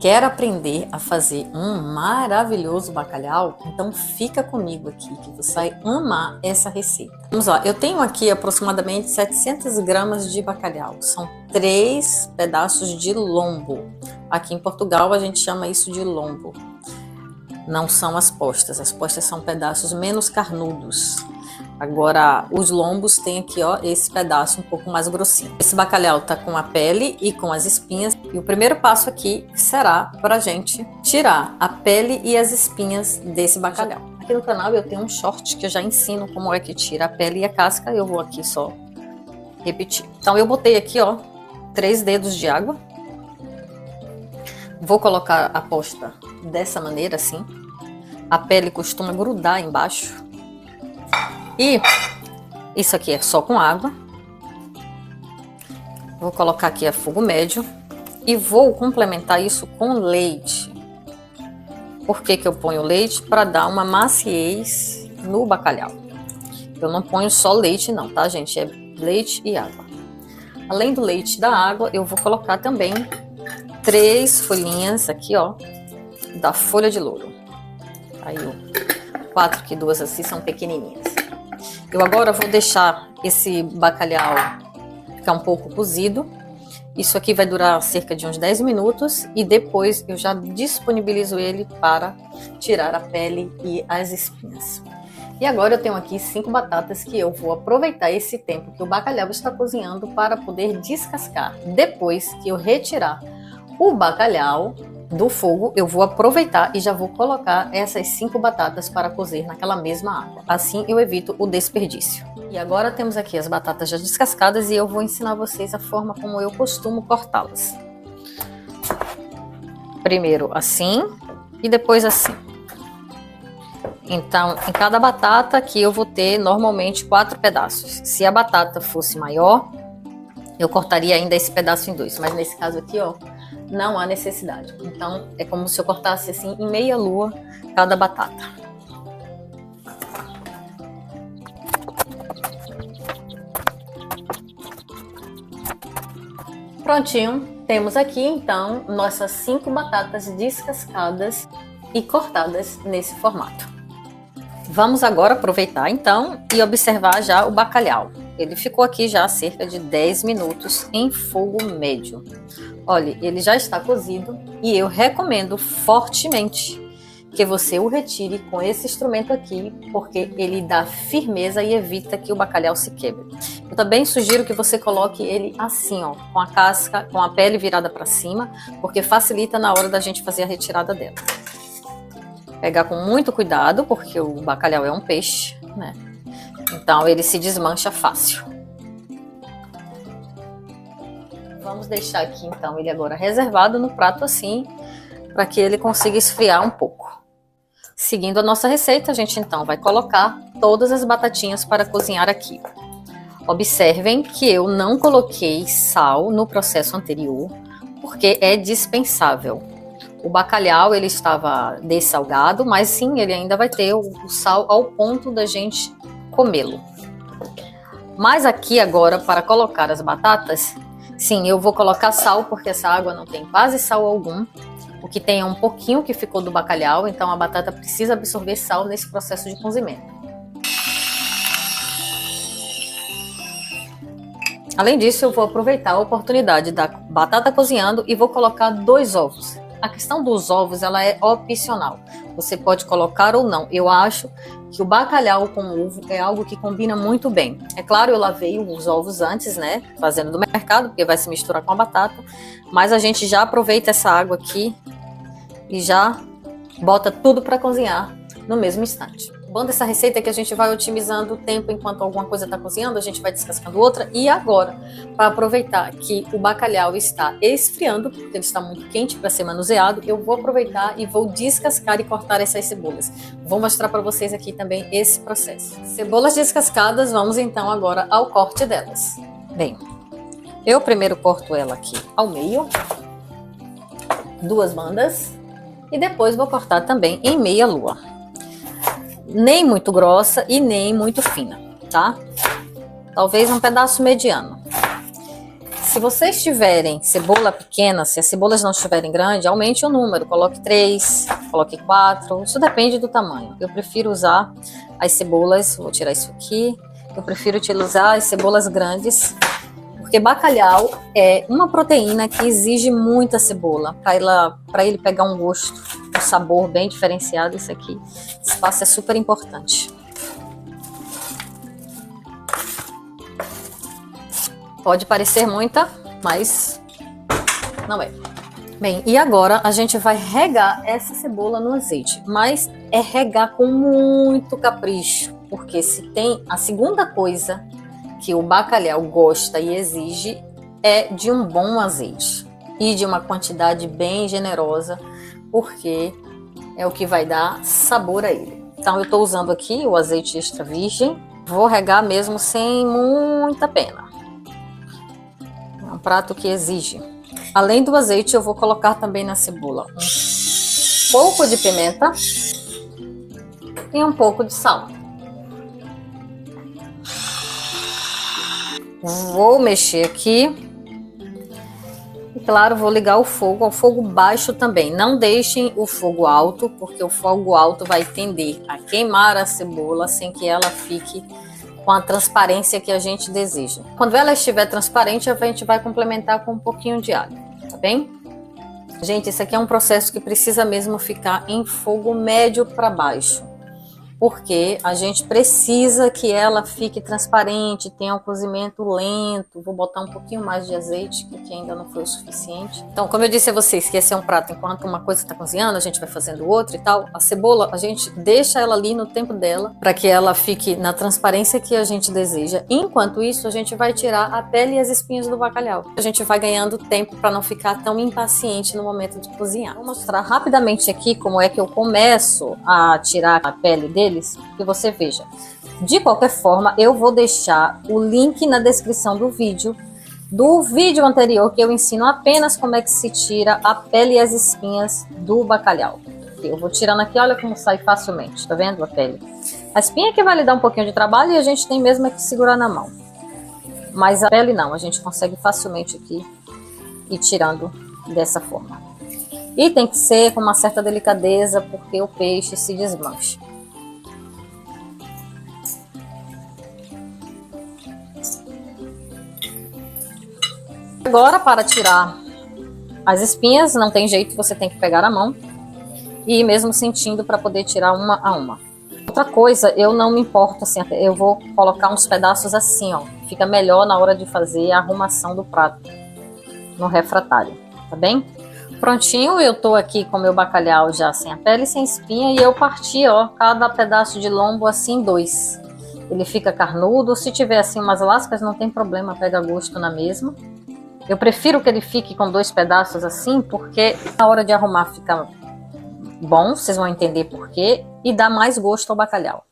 Quer aprender a fazer um maravilhoso bacalhau? Então fica comigo aqui que você vai amar essa receita. Vamos lá, eu tenho aqui aproximadamente 700 gramas de bacalhau. São 3 pedaços de lombo. Aqui em Portugal a gente chama isso de lombo. Não são as postas são pedaços menos carnudos. Agora, os lombos tem aqui, ó, esse pedaço um pouco mais grossinho. Esse bacalhau tá com a pele e com as espinhas. E o primeiro passo aqui será pra gente tirar a pele e as espinhas desse bacalhau. Aqui no canal eu tenho um short que eu já ensino como é que tira a pele e a casca. Eu vou aqui só repetir. Então eu botei aqui, ó, 3 dedos de água. Vou colocar a posta dessa maneira, assim. A pele costuma grudar embaixo. E isso aqui é só com água. Vou colocar aqui a fogo médio e vou complementar isso com leite. Por que que eu ponho leite? Para dar uma maciez no bacalhau. Eu não ponho só leite não, tá, gente? É leite e água. Além do leite e da água, eu vou colocar também 3 folhinhas aqui, ó, da folha de louro. Aí, 4 que 2 assim são pequenininhas. Eu agora vou deixar esse bacalhau ficar um pouco cozido. Isso aqui vai durar cerca de uns 10 minutos e depois eu já disponibilizo ele para tirar a pele e as espinhas. E agora eu tenho aqui 5 batatas que eu vou aproveitar esse tempo que o bacalhau está cozinhando para poder descascar. Depois que eu retirar o bacalhau do fogo, eu vou aproveitar e já vou colocar essas 5 batatas para cozer naquela mesma água. Assim eu evito o desperdício. E agora temos aqui as batatas já descascadas e eu vou ensinar vocês a forma como eu costumo cortá-las. Primeiro assim e depois assim. Então, em cada batata aqui eu vou ter normalmente 4 pedaços. Se a batata fosse maior, eu cortaria ainda esse pedaço em 2, mas nesse caso aqui, ó, não há necessidade. Então, é como se eu cortasse assim em meia lua cada batata. Prontinho, temos aqui então nossas 5 batatas descascadas e cortadas nesse formato. Vamos agora aproveitar então e observar já o bacalhau. Ele ficou aqui já há cerca de 10 minutos em fogo médio. Olha, ele já está cozido e eu recomendo fortemente que você o retire com esse instrumento aqui, porque ele dá firmeza e evita que o bacalhau se quebre. Eu também sugiro que você coloque ele assim, ó, com a casca, com a pele virada para cima, porque facilita na hora da gente fazer a retirada dela. Pegar com muito cuidado, porque o bacalhau é um peixe, né? Então ele se desmancha fácil. Vamos deixar aqui então ele agora reservado no prato assim, para que ele consiga esfriar um pouco. Seguindo a nossa receita, a gente então vai colocar todas as batatinhas para cozinhar aqui. Observem que eu não coloquei sal no processo anterior, porque é dispensável. O bacalhau ele estava dessalgado, mas sim, ele ainda vai ter o sal ao ponto da gente comê-lo. Mas aqui agora, para colocar as batatas, sim, eu vou colocar sal, porque essa água não tem quase sal algum. O que tem é um pouquinho que ficou do bacalhau, então a batata precisa absorver sal nesse processo de cozimento. Além disso, eu vou aproveitar a oportunidade da batata cozinhando e vou colocar 2 ovos. A questão dos ovos, ela é opcional. Você pode colocar ou não. Eu acho que o bacalhau com ovo é algo que combina muito bem. É claro, eu lavei os ovos antes, né? Fazendo do mercado, porque vai se misturar com a batata. Mas a gente já aproveita essa água aqui e já bota tudo para cozinhar no mesmo instante. O bom dessa receita é que a gente vai otimizando o tempo enquanto alguma coisa está cozinhando, a gente vai descascando outra. E agora, para aproveitar que o bacalhau está esfriando, porque ele está muito quente para ser manuseado, eu vou aproveitar e vou descascar e cortar essas cebolas. Vou mostrar para vocês aqui também esse processo. Cebolas descascadas, vamos então agora ao corte delas. Bem, eu primeiro corto ela aqui ao meio, 2 bandas, e depois vou cortar também em meia lua. Nem muito grossa e nem muito fina, tá? Talvez um pedaço mediano. Se vocês tiverem cebola pequena, se as cebolas não estiverem grandes, aumente o número, coloque 3, coloque 4, isso depende do tamanho. Eu prefiro usar as cebolas, vou tirar isso aqui, eu prefiro utilizar as cebolas grandes, porque bacalhau é uma proteína que exige muita cebola, para ele pegar um gosto, um sabor bem diferenciado. Isso aqui, esse passo é super importante. Pode parecer muita, mas não é. Bem, e agora a gente vai regar essa cebola no azeite, mas é regar com muito capricho, porque se tem a segunda coisa que o bacalhau gosta e exige é de um bom azeite e de uma quantidade bem generosa, porque é o que vai dar sabor a ele. Então eu estou usando aqui o azeite extra virgem, vou regar mesmo sem muita pena. É um prato que exige. Além do azeite, eu vou colocar também na cebola um pouco de pimenta e um pouco de sal. Vou mexer aqui. E claro, vou ligar o fogo ao fogo baixo também. Não deixem o fogo alto, porque o fogo alto vai tender a queimar a cebola sem que ela fique com a transparência que a gente deseja. Quando ela estiver transparente, a gente vai complementar com um pouquinho de alho, tá bem? Gente, isso aqui é um processo que precisa mesmo ficar em fogo médio para baixo, porque a gente precisa que ela fique transparente, tenha um cozimento lento. Vou botar um pouquinho mais de azeite, que aqui ainda não foi o suficiente. Então, como eu disse a vocês, que esse é um prato, enquanto uma coisa está cozinhando, a gente vai fazendo outra e tal. A cebola, a gente deixa ela ali no tempo dela, para que ela fique na transparência que a gente deseja. Enquanto isso, a gente vai tirar a pele e as espinhas do bacalhau. A gente vai ganhando tempo para não ficar tão impaciente no momento de cozinhar. Vou mostrar rapidamente aqui como é que eu começo a tirar a pele dele, que você veja. De qualquer forma, eu vou deixar o link na descrição do vídeo anterior, que eu ensino apenas como é que se tira a pele e as espinhas do bacalhau. Eu vou tirando aqui, olha como sai facilmente, tá vendo a pele? A espinha que vai lhe dar um pouquinho de trabalho e a gente tem mesmo é que segurar na mão. Mas a pele não, a gente consegue facilmente aqui ir tirando dessa forma. E tem que ser com uma certa delicadeza, porque o peixe se desmancha. Agora, para tirar as espinhas, não tem jeito, você tem que pegar a mão e ir mesmo sentindo para poder tirar uma a uma. Outra coisa, eu não me importo assim, eu vou colocar uns pedaços assim, ó, fica melhor na hora de fazer a arrumação do prato no refratário, tá bem? Prontinho, eu tô aqui com meu bacalhau já sem a pele e sem espinha, e eu parti, ó, cada pedaço de lombo assim em 2. Ele fica carnudo, se tiver assim umas lascas não tem problema, pega gosto na mesma. Eu prefiro que ele fique com 2 pedaços assim, porque na hora de arrumar fica bom, vocês vão entender por quê, e dá mais gosto ao bacalhau.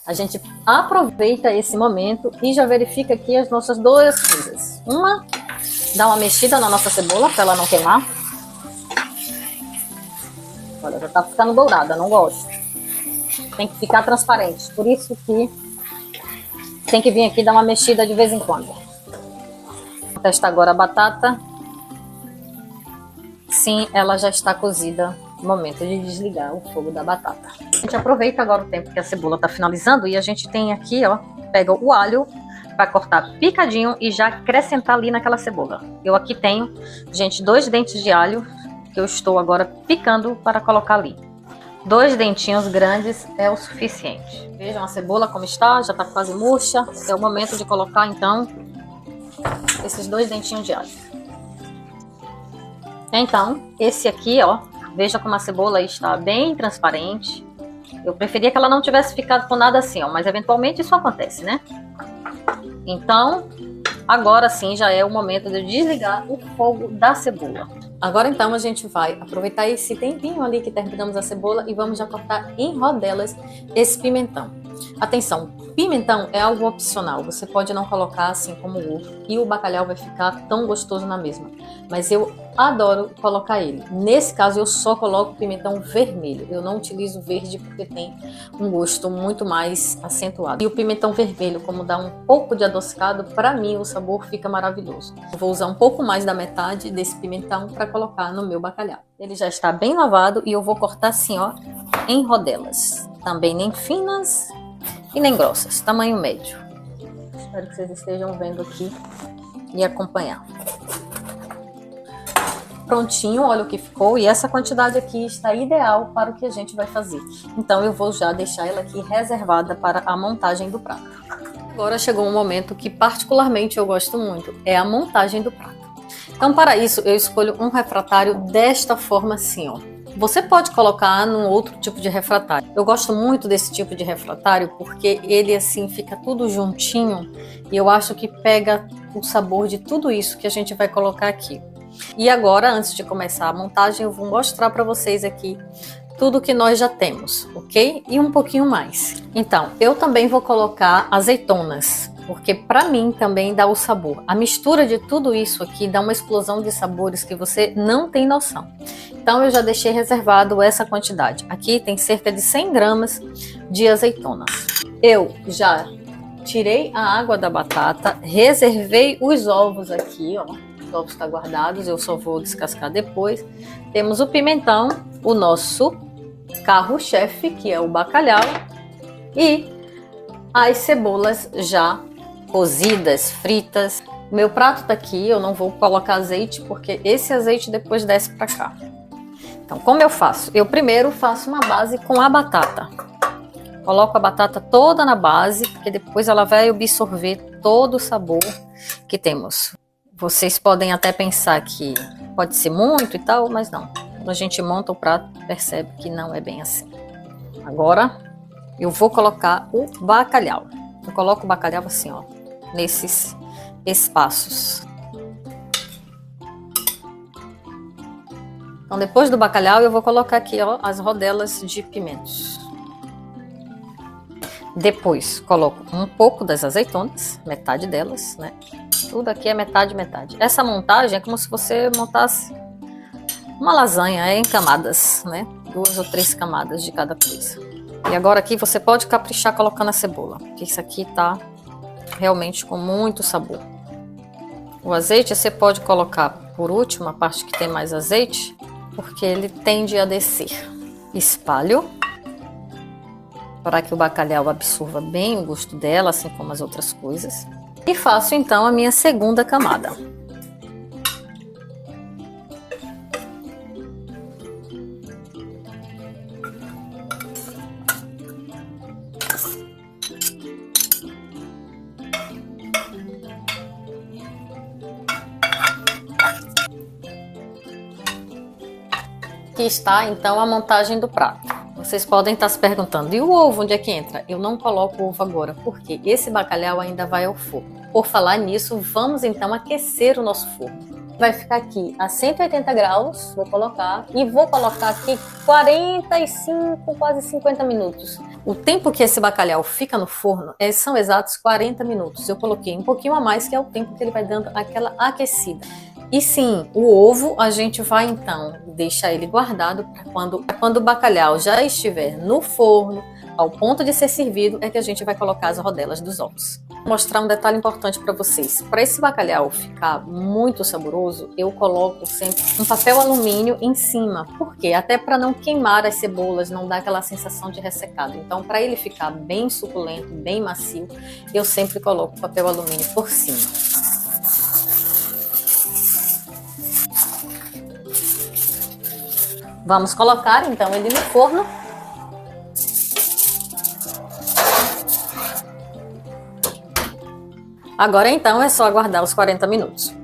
A gente aproveita esse momento e já verifica aqui as nossas 2 coisas. Uma, dá uma mexida na nossa cebola para ela não queimar. Olha, já tá ficando dourada, não gosto. Tem que ficar transparente, por isso que tem que vir aqui dar uma mexida de vez em quando. Vou testar agora a batata. Sim, ela já está cozida. Momento de desligar o fogo da batata. A gente aproveita agora o tempo que a cebola está finalizando e a gente tem aqui, ó, pega o alho para cortar picadinho e já acrescentar ali naquela cebola. Eu aqui tenho, gente, 2 dentes de alho que eu estou agora picando para colocar ali. 2 dentinhos grandes é o suficiente. Vejam a cebola como está, já está quase murcha. É o momento de colocar então esses 2 dentinhos de alho. Então, esse aqui, ó, veja como a cebola está bem transparente. Eu preferia que ela não tivesse ficado com nada assim, ó, mas eventualmente isso acontece, né? Então, agora sim já é o momento de desligar o fogo da cebola. Agora então a gente vai aproveitar esse tempinho ali que terminamos a cebola e vamos já cortar em rodelas esse pimentão. Atenção, pimentão é algo opcional, você pode não colocar assim como o ovo e o bacalhau vai ficar tão gostoso na mesma. Mas eu adoro colocar ele. Nesse caso eu só coloco pimentão vermelho, eu não utilizo verde porque tem um gosto muito mais acentuado. E o pimentão vermelho, como dá um pouco de adocicado, para mim o sabor fica maravilhoso. Eu vou usar um pouco mais da metade desse pimentão para colocar no meu bacalhau. Ele já está bem lavado e eu vou cortar assim, ó, em rodelas. Também nem finas e nem grossas, tamanho médio. Espero que vocês estejam vendo aqui e acompanhar. Prontinho, olha o que ficou. E essa quantidade aqui está ideal para o que a gente vai fazer. Então eu vou já deixar ela aqui reservada para a montagem do prato. Agora chegou um momento que particularmente eu gosto muito, é a montagem do prato. Então para isso eu escolho um refratário desta forma assim, ó. Você pode colocar num outro tipo de refratário. Eu gosto muito desse tipo de refratário porque ele assim fica tudo juntinho e eu acho que pega o sabor de tudo isso que a gente vai colocar aqui. E agora, antes de começar a montagem, eu vou mostrar para vocês aqui tudo que nós já temos, ok? E um pouquinho mais. Então, eu também vou colocar azeitonas, porque para mim também dá o sabor. A mistura de tudo isso aqui dá uma explosão de sabores que você não tem noção. Então eu já deixei reservado essa quantidade. Aqui tem cerca de 100 gramas de azeitonas. Eu já tirei a água da batata, reservei os ovos aqui, ó. Os ovos estão guardados, eu só vou descascar depois. Temos o pimentão, o nosso carro-chefe, que é o bacalhau, e as cebolas já cozidas, fritas. O meu prato tá aqui, eu não vou colocar azeite, porque esse azeite depois desce para cá. Então, como eu faço? Eu primeiro faço uma base com a batata. Coloco a batata toda na base, porque depois ela vai absorver todo o sabor que temos. Vocês podem até pensar que pode ser muito e tal, mas não. Quando a gente monta o prato, percebe que não é bem assim. Agora, eu vou colocar o bacalhau. Eu coloco o bacalhau assim, ó, nesses espaços. Então, depois do bacalhau, eu vou colocar aqui, ó, as rodelas de pimentos. Depois, coloco um pouco das azeitonas, metade delas, né? Tudo aqui é metade, metade. Essa montagem é como se você montasse uma lasanha, em camadas, né? 2 ou 3 camadas de cada coisa. E agora aqui você pode caprichar colocando a cebola, porque isso aqui tá realmente com muito sabor. O azeite você pode colocar por último, a parte que tem mais azeite, porque ele tende a descer. Espalho para que o bacalhau absorva bem o gosto dela, assim como as outras coisas. E faço então a minha segunda camada. Aqui está então a montagem do prato. Vocês podem estar se perguntando, e o ovo onde é que entra? Eu não coloco o ovo agora, porque esse bacalhau ainda vai ao forno. Por falar nisso, vamos então aquecer o nosso forno. Vai ficar aqui a 180 graus, vou colocar, e vou colocar aqui 45, quase 50 minutos. O tempo que esse bacalhau fica no forno são exatos 40 minutos. Eu coloquei um pouquinho a mais, que é o tempo que ele vai dando aquela aquecida. E sim, o ovo a gente vai então deixar ele guardado para quando o bacalhau já estiver no forno, ao ponto de ser servido, é que a gente vai colocar as rodelas dos ovos. Vou mostrar um detalhe importante para vocês. Para esse bacalhau ficar muito saboroso, eu coloco sempre um papel alumínio em cima. Por quê? Até para não queimar as cebolas, não dar aquela sensação de ressecado. Então, para ele ficar bem suculento, bem macio, eu sempre coloco papel alumínio por cima. Vamos colocar então ele no forno. Agora então é só aguardar os 40 minutos.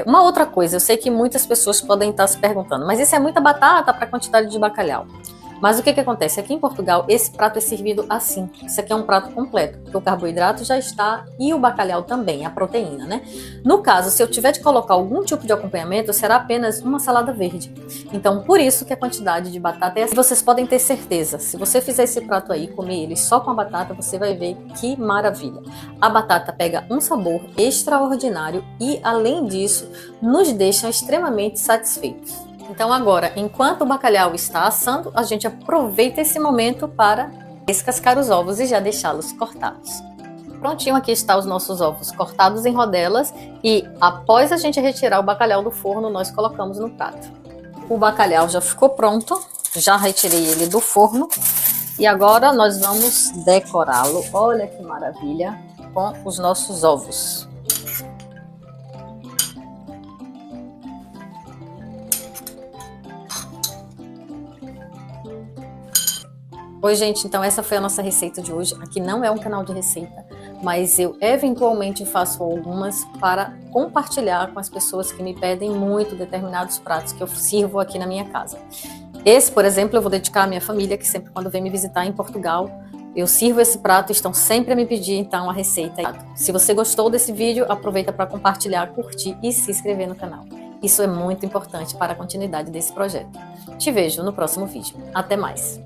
Uma outra coisa, eu sei que muitas pessoas podem estar se perguntando, mas isso é muita batata para a quantidade de bacalhau. Mas o que acontece? Aqui em Portugal, esse prato é servido assim. Isso aqui é um prato completo, porque o carboidrato já está e o bacalhau também, a proteína, né? No caso, se eu tiver de colocar algum tipo de acompanhamento, será apenas uma salada verde. Então, por isso que a quantidade de batata é assim. Vocês podem ter certeza, se você fizer esse prato aí, comer ele só com a batata, você vai ver que maravilha. A batata pega um sabor extraordinário e, além disso, nos deixa extremamente satisfeitos. Então agora, enquanto o bacalhau está assando, a gente aproveita esse momento para descascar os ovos e já deixá-los cortados. Prontinho, aqui está os nossos ovos cortados em rodelas e após a gente retirar o bacalhau do forno, nós colocamos no prato. O bacalhau já ficou pronto, já retirei ele do forno e agora nós vamos decorá-lo, olha que maravilha, com os nossos ovos. Oi, gente, então essa foi a nossa receita de hoje. Aqui não é um canal de receita, mas eu eventualmente faço algumas para compartilhar com as pessoas que me pedem muito determinados pratos que eu sirvo aqui na minha casa. Esse, por exemplo, eu vou dedicar à minha família, que sempre quando vem me visitar em Portugal, eu sirvo esse prato, estão sempre a me pedir então a receita. Se você gostou desse vídeo, aproveita para compartilhar, curtir e se inscrever no canal. Isso é muito importante para a continuidade desse projeto. Te vejo no próximo vídeo. Até mais!